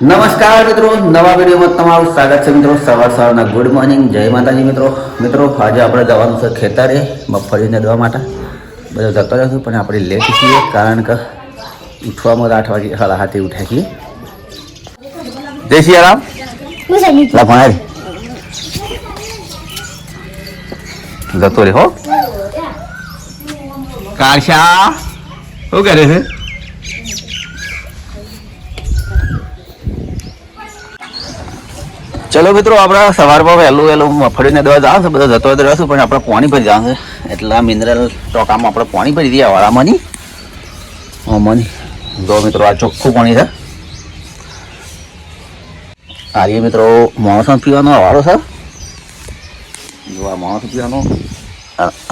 નમસ્કાર મિત્રો, નવા વિડીયોમાં તમારું સ્વાગત છે મિત્રો. સવારના ગુડ મોર્નિંગ, જય માતાજી મિત્રો. આજે આપણે જવાનું છે ખેતરે મગફળીને દવા માટે. બધા જતો રહેશું પણ આપણે લેટ છીએ કારણ કે ઉઠવામાં 8 વાગે 7:30 ઉઠ્યા છીએ. જય સિયારામ. જતો રે હો કાશા શું કરે છે? ચલો મિત્રો, આપણે સવારમાં વહેલું મગફળીને દવા જવાનું છે. બધા જતો રહેશું પણ આપણે પાણી ભરી જવાનું છે. એટલે આ મિનરલ ટોકામાં આપણે પાણી ભરી દઈએ વાળામાંની આમાંની. જો મિત્રો, આ ચોખ્ખું પાણી છે. આ મિત્રો માણસો પીવાનો વાળો છે. જો આ માણસો પીવાનો,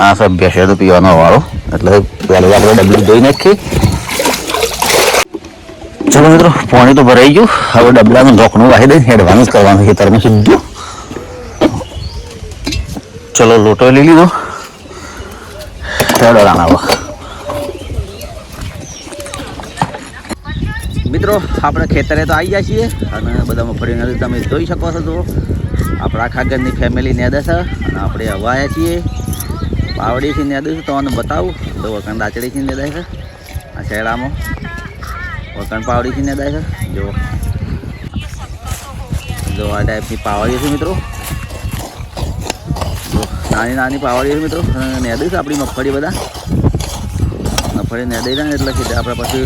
આ સબ બેસે તો પીવાનો વાળો. એટલે પહેલાં આપણે ડબલું ધોઈ નાખીએ. ચલો મિત્રો, પાણી તો ભરાઈ ગયું. હવે ડબલાનું ઢોકણું વાહી દઈને હેડવાનું જ કરવાનું ખેતરમાં સીધું. ચલો લોટો લઈ લીધો. હેડો મિત્રો, આપણે ખેતરે તો આવી ગયા છીએ અને બધા મગફળીને તમે જોઈ શકો છો. તો આપણા આખા ઘરની ફેમિલી નેદે છે અને આપણે હવા આવ્યા છીએ. પાવડીથી નેદે છે તમને બતાવું તો વકણ દાચડીથી નેદાય છે. આ શેડામાં વકણ પાવડીથી નેદાય છે. જો આ ટાઈપની પાવડી છે મિત્રો. જો નાની નાની પાવડી છે મિત્રો. નેદી છે આપણી મગફળી. બધા મગફળી નેદાઈ જાય ને એટલે સીધા આપણે પછી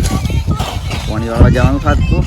પાણી વાળવા જવાનું થતું.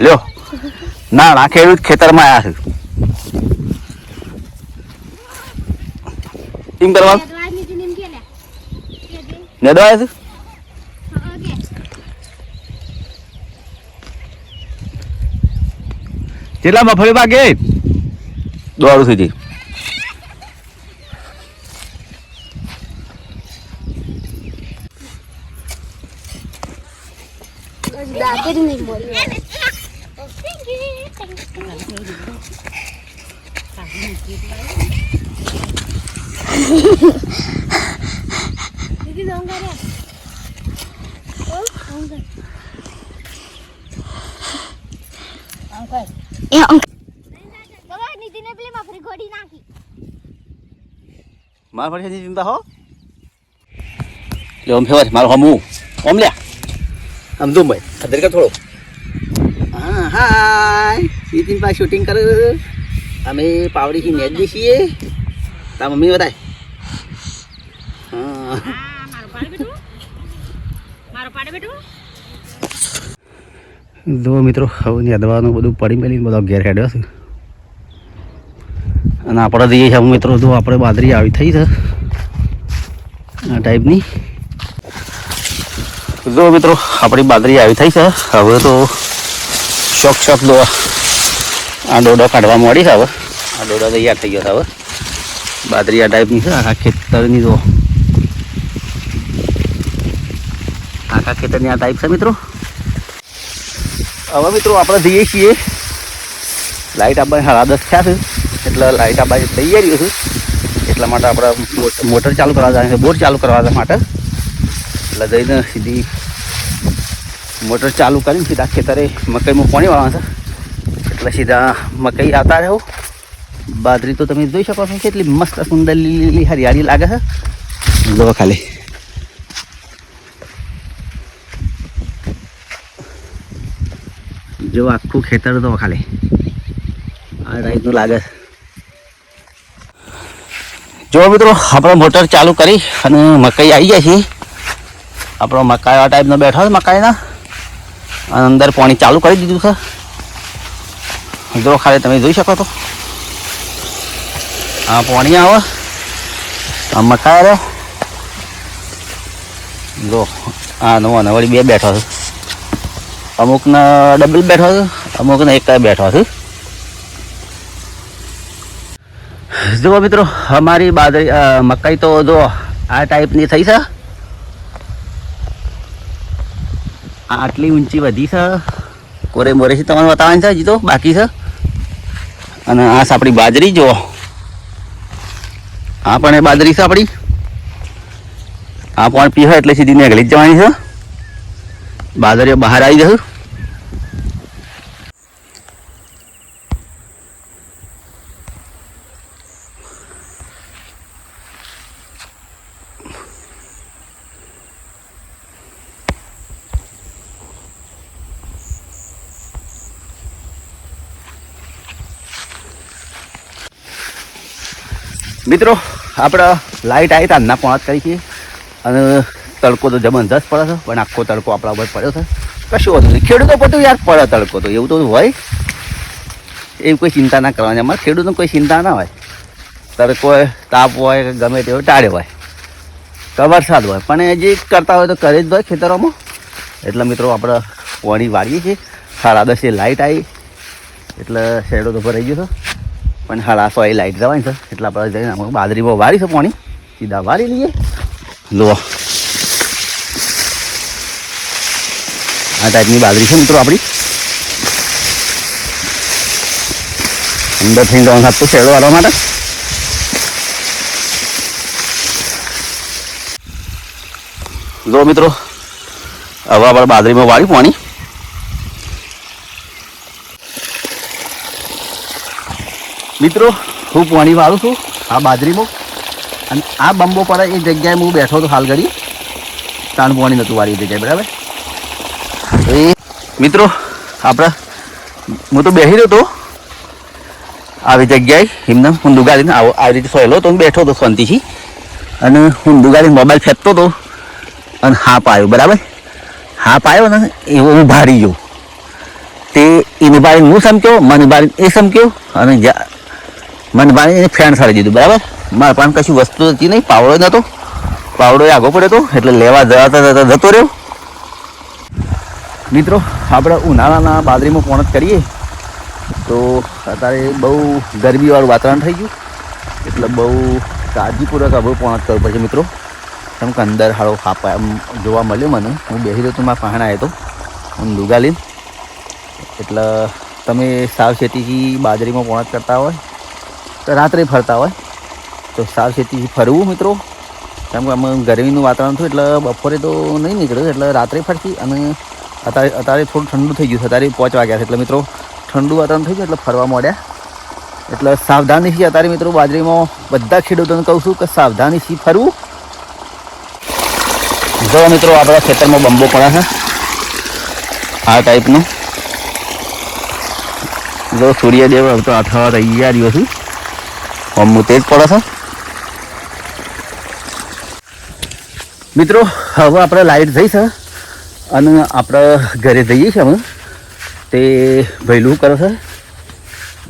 લ્યો ના ખેડૂત ખેતરમાં આવ્યા છે. એમ કરવાનું નેદવા આવ્યા છે. કેટલા મગફળી ભાગે દોડું સુધી માર ફરી ચિંતા હો લે. ઓમ ફેવર મારો હમું ઓમ લ્યા આમ જો ભાઈ અધર કા થોડો. હા હાય નીતિન ભાઈ શૂટિંગ કરે. અમે પાવડીથી નેદી છીએ. તા મમ્મી બતાય. હા મારો પાડે બેટું. જો મિત્રો, હવે નેદવાનું બધું પડી મેલીને બધો ઘેર હેડ્યો છે. અને આપણે જઈએ છીએ મિત્રો. જો આપણે બાજરી આવી થઈ છે આ ટાઈપની. જો મિત્રો, આપણી બાજરી આવી થઈ છે. હવે તો શોખ દો આ ડોડો કાઢવા મળી છે. હવે આ ડોડો તૈયાર થઈ ગયો છે. હવે બાજરી આ ટાઈપની છે. આખા ખેતરની જો આખા ખેતરની આ ટાઈપ છે મિત્રો. હવે મિત્રો આપણે જઈએ છીએ. લાઇટ આપવાની 10:30 થયા છે એટલે લાઇટ આપવાની તૈયારી છે. એટલા માટે આપણે મોટર ચાલુ કરવા જાય છે, બોર ચાલુ કરવા માટે. એટલે જઈને સીધી મોટર ચાલુ કરીને સીધા ખેતરે મકાઈમાં પાણી વાળવાનું છે. એટલે સીધા મકાઈ આવતા રહો. બાજરી તો તમે જોઈ શકો છો કેટલી મસ્ત સુંદર લીલી હરિયાળી લાગે છે. જો ખાલી જો આખું ખેતર તો ખાલી આ ટાઈપનું લાગે. જો મિત્રો, આપણે મોટર ચાલુ કરી અને મકાઈ આવી જાય છે. આપણો મકાઈ આ ટાઈપનો બેઠો છે મકાઈના. અંદર પાણી ચાલુ કરી દીધું છે. જો ખાલી તમે જોઈ શકો તો આ પાણી આવે આ મકાઈ રહ્યો જો આ નવો વળી બે બેઠો છે અમુકને ડબલ બેઠો છે અમુકને એક બેઠો છે જુઓ મિત્રો અમારી બાજરી મકાઈ તો જો આ ટાઈપની થઈ છે આટલી ઊંચી વધી છે કોરે મોરેથી તમારે બતાવવાની છે હજી તો બાકી છે અને આ છે આપણી બાજરી જુઓ આ પણ એ બાજરી છે આપણી આ પણ પીવે એટલે સીધી નીકળી જ જવાની છે બાજરીઓ બહાર આવી જશે મિત્રો આપણે લાઇટ આવી તારના પોણા કરી છીએ અને તડકો તો જબરદસ્ત પડે છે પણ આખો તડકો આપણા ઉપર પડ્યો છે કશું હોતું નહીં ખેડૂતો પડતું યાર પડે તડકો તો એવું તો હોય એવી કોઈ ચિંતા ના કરવાની અમારે ખેડૂતને કોઈ ચિંતા ના હોય તડકો હોય તાપ હોય કે ગમે તેવો ટાળે હોય કે વરસાદ હોય પણ જે કરતા હોય તો કરે જ હોય ખેતરોમાં એટલે મિત્રો આપણે પાણી વાળીએ છીએ 10:30 લાઇટ આવી એટલે શેડો તો ભરાઈ ગયો છે પણ 1:30 લાઇટ જવાની છે એટલે આપણે જઈને અમે બાજરીમાં વાળી છે પાણી સીધા વાળી લઈએ લો આ ટાઈપની બાજરી છે મિત્રો આપણી અંદર થઈ જવાનું સાચું શેડો વાળવા માટે જો મિત્રો હવે આપણે બાજરીમાં વાળી પાણી મિત્રો હું પાણી વાળું છું આ બાજરીમાં અને આ બંબો પર એ જગ્યાએ હું બેઠો હતો હાલ ઘડી તાણ પાણી નહોતું વાળી જગ્યાએ બરાબર એ મિત્રો આપણે હું તો બેસી રહ્યો હતો આવી જગ્યાએ એમને ઊંધું ગાડીને આવી રીતે સોયલો તો હું બેઠો હતો શાંતિથી અને ઊંધું ગાડીને મોબાઈલ ફેંકતો હતો અને હાપ આવ્યો બરાબર હાપ આવ્યો ને એવો હું ભારી ગયો તે એને બારીને હું સમક્યો મને બારીને એ સમક્યો અને મને બારીને એને ફેન સારી દીધું બરાબર મારા પાસે કશું વસ્તુ હતી નહીં પાવડો નહોતો પાવડો એ આગો પડ્યો હતો એટલે લેવા જતા જતો રહ્યો મિત્રો આપણે ઉનાળાના બાજરીમાં પોણત કરીએ તો અત્યારે બહુ ગરમીવાળું વાતાવરણ થઈ ગયું એટલે બહુ કાળજીપૂર્વક હવે પોણત કરવું પડશે મિત્રો કેમ કે અંદર હાળો ખાપા જોવા મળ્યો મને હું બેસી રહ્યો તો મારા પાસે આવ્યો હતો હું લુગા લઈને એટલે તમે સાવચેતીથી બાજરીમાં પોણત કરતા હોય તો રાત્રે ફરતા હોય તો સાવચેતીથી ફરવું મિત્રો કેમ કે અમે ગરમીનું વાતાવરણ થયું એટલે બપોરે તો નહીં નીકળ્યું એટલે રાત્રે ફરતી અને અત્યારે થોડું ઠંડુ થઈ ગયું છે અત્યારે 5 વાગ્યા છે એટલે મિત્રો ઠંડુ વાતાવરણ થઈ ગયું એટલે ફરવા માંડ્યા એટલે સાવધાનીથી અત્યારે મિત્રો બાજરીમાં બધા ખેડૂતોને કહું છું કે સાવધાનીથી ફરવું જો મિત્રો આપણા ખેતરમાં બંબો પડે છે આ ટાઈપનું જો સૂર્યદેવ તો અથવા તૈયારીઓ છું બમ્બુ તેજ પડે છે મિત્રો હવે આપણે લાઇટ જઈ છે અને આપણે ઘરે જઈએ છીએ અમે તે ભૈલું કરે છે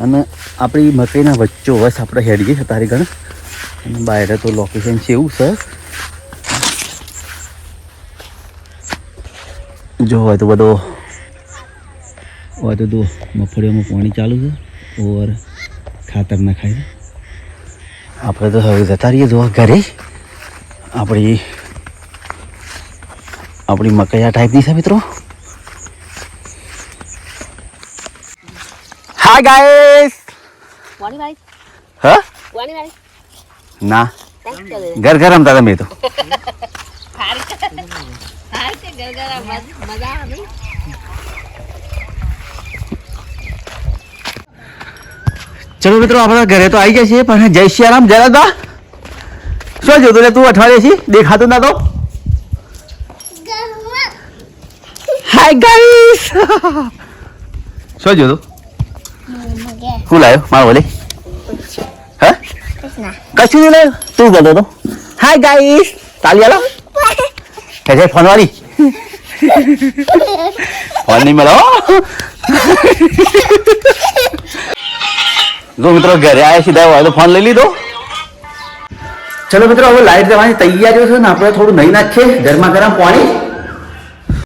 અને આપણી મકાઈના વચ્ચો વચ્ચે આપણે હેડીએ છીએ તારી ગણ અને બહાર તો લોકેશન છે એવું છે જો હોય તો બધો હોય તો મગફળીઓમાં પાણી ચાલુ છે ઓર ખાતર ના ખાય આપણે તો હવે જતા રહીએ જોવા ઘરે આપણી મકાઈ આ ટાઈપની છે મિત્રો હાય ગાઈસ હા ના ઘર ઘર રમતા તમે તો ચલો મિત્રો આપણા ઘરે તો આવી ગયા છીએ પણ જય શ્રીરામ જરા દા શું જોતું રે તું અઠવાડિયે છી દેખાતું ના તો હાય ગાઈસ શું જોતું શું લાવ્યો મારો બોલે હા કશું નહીં લાવ્યો તું ગયો તો હાય ગાઈસ તાલી આલો કે ફોન વાળી ફોન નહીં મળો જો મિત્રો ઘરે આવ્યા સીધા હોય તો ફોન લઈ લીધો. ચલો મિત્રો હવે લાઈટ જવાની તૈયારીઓ છે ને આપણે થોડું નહીં નાખીએ ગરમા ગરમ પાણી